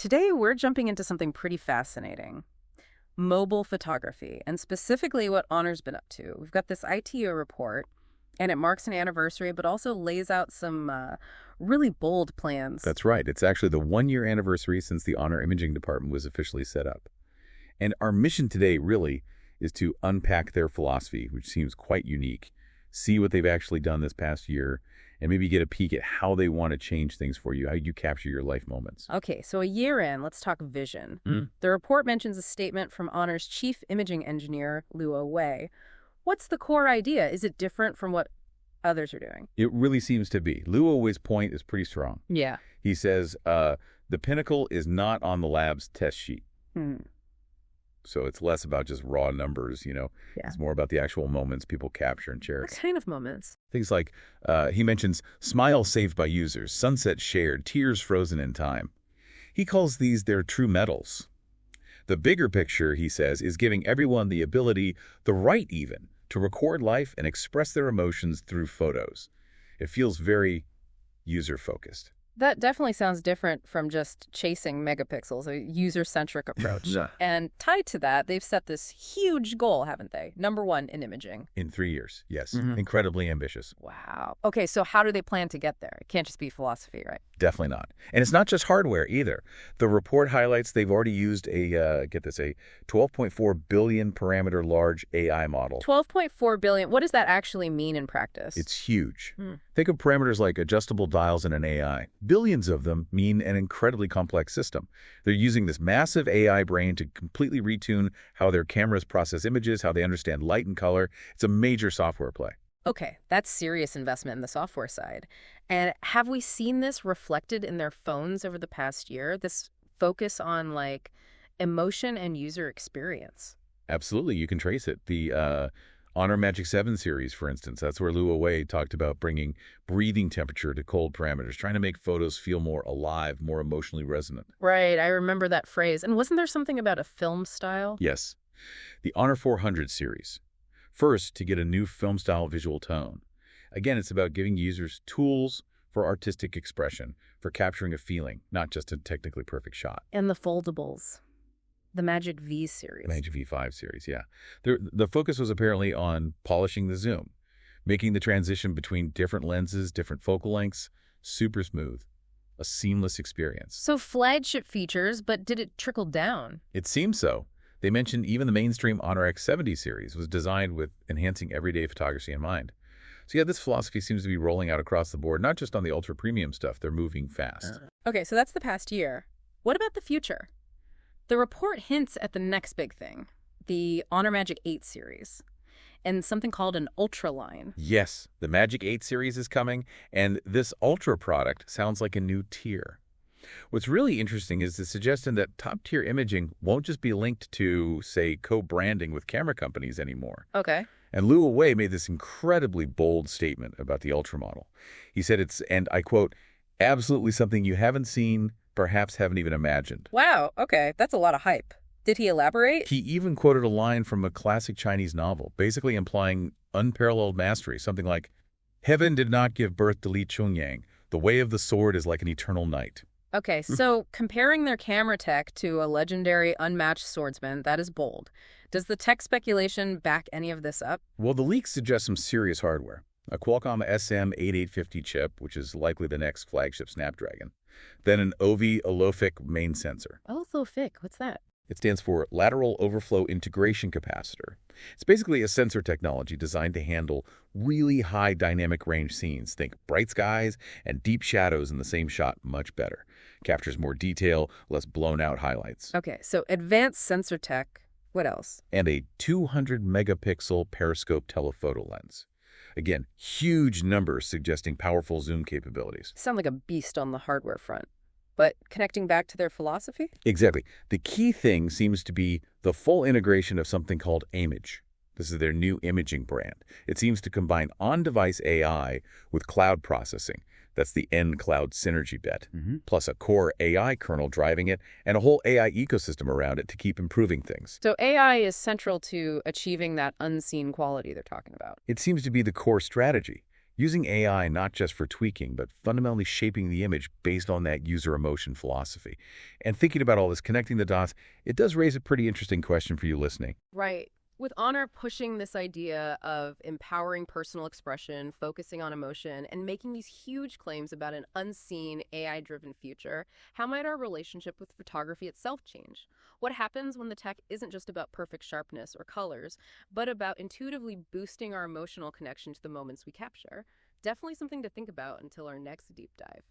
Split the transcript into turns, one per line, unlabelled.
Today, we're jumping into something pretty fascinating. Mobile photography, and specifically what Honor's been up to. We've got this ITO report, and it marks an anniversary, but also lays out some really bold plans.
That's right. It's actually the one-year anniversary since the Honor Imaging Department was officially set up. And our mission today really is to unpack their philosophy, which seems quite unique, see what they've actually done this past year, and maybe get a peek at how they want to change things for you, how you capture your life moments.
Okay, so a year in, let's talk vision. The report mentions a statement from Honor's chief imaging engineer, Luo Wei. What's the core idea? Is it different from what others are doing?
It really seems to be. Luo Wei's point is pretty strong.
Yeah.
He says, the pinnacle is not on the lab's test sheet. So it's less about just raw numbers, Yeah. It's more about the actual moments people capture and cherish.
What kind of moments?
Things like, he mentions smiles saved by users, sunsets shared, tears frozen in time. He calls these their true medals. The bigger picture, he says, is giving everyone the ability, the right even, to record life and express their emotions through photos. It feels very user-focused.
That definitely sounds different from just chasing megapixels, a user-centric approach.
Yeah.
And tied to that, they've set this huge goal, haven't they? #1 in imaging.
In 3 years, yes. Incredibly ambitious.
Wow. Okay, so how do they plan to get there? It can't just be philosophy, right?
Definitely not. And it's not just hardware either. The report highlights they've already used a 12.4 billion parameter large AI model.
12.4 billion. What does that actually mean in practice?
It's huge. Think of parameters like adjustable dials in an AI. Billions of them mean an incredibly complex system. They're using this massive AI brain to completely retune how their cameras process images, how they understand light and color. It's a major software play.
Okay, that's serious investment in the software side. And have we seen this reflected in their phones over the past year? This focus on, emotion and user experience?
Absolutely, you can trace it. The Honor Magic 7 series, for instance, that's where Luo Wei talked about bringing breathing temperature to cold parameters, trying to make photos feel more alive, more emotionally resonant.
Right, I remember that phrase. And wasn't there something about a film style?
Yes. The Honor 400 series. First, to get a new film-style visual tone. Again, it's about giving users tools for artistic expression, for capturing a feeling, not just a technically perfect shot.
And the foldables. The Magic V series.
Magic V5 series, yeah. The focus was apparently on polishing the zoom, making the transition between different lenses, different focal lengths, super smooth. A seamless experience.
So flagship features, but did it trickle down?
It seems so. They mentioned even the mainstream Honor X70 series was designed with enhancing everyday photography in mind. So yeah, this philosophy seems to be rolling out across the board, not just on the ultra-premium stuff. They're moving fast.
Okay, so that's the past year. What about the future? The report hints at the next big thing, the Honor Magic 8 series, and something called an Ultra line.
Yes, the Magic 8 series is coming, and this Ultra product sounds like a new tier. What's really interesting is the suggestion that top-tier imaging won't just be linked to, say, co-branding with camera companies anymore.
Okay.
And Luo Wei made this incredibly bold statement about the Ultra model. He said it's, and I quote, absolutely something you haven't seen, perhaps haven't even imagined.
Wow, okay, that's a lot of hype. Did he elaborate?
He even quoted a line from a classic Chinese novel, basically implying unparalleled mastery, something like, heaven did not give birth to Li Chungyang. The way of the sword is like an eternal night.
Okay, so comparing their camera tech to a legendary unmatched swordsman, that is bold. Does the tech speculation back any of this up?
Well, the leaks suggest some serious hardware. A Qualcomm SM8850 chip, which is likely the next flagship Snapdragon. Then an OV-Olofic main sensor.
Olofic, what's that?
It stands for Lateral Overflow Integration Capacitor. It's basically a sensor technology designed to handle really high dynamic range scenes. Think bright skies and deep shadows in the same shot much better. Captures more detail, less blown-out highlights.
Okay, so advanced sensor tech. What else?
And a 200-megapixel periscope telephoto lens. Again, huge numbers suggesting powerful zoom capabilities.
Sound like a beast on the hardware front. But connecting back to their philosophy?
Exactly. The key thing seems to be the full integration of something called Amage. This is their new imaging brand. It seems to combine on-device AI with cloud processing. That's the N-Cloud synergy bet. Plus a core AI kernel driving it and a whole AI ecosystem around it to keep improving things.
So AI is central to achieving that unseen quality they're talking about.
It seems to be the core strategy. using AI not just for tweaking, but fundamentally shaping the image based on that user emotion philosophy. And thinking about all this, connecting the dots, it does raise a pretty interesting question for you listening.
Right. With Honor pushing this idea of empowering personal expression, focusing on emotion, and making these huge claims about an unseen AI-driven future, how might our relationship with photography itself change? What happens when the tech isn't just about perfect sharpness or colors, but about intuitively boosting our emotional connection to the moments we capture? Definitely something to think about until our next deep dive.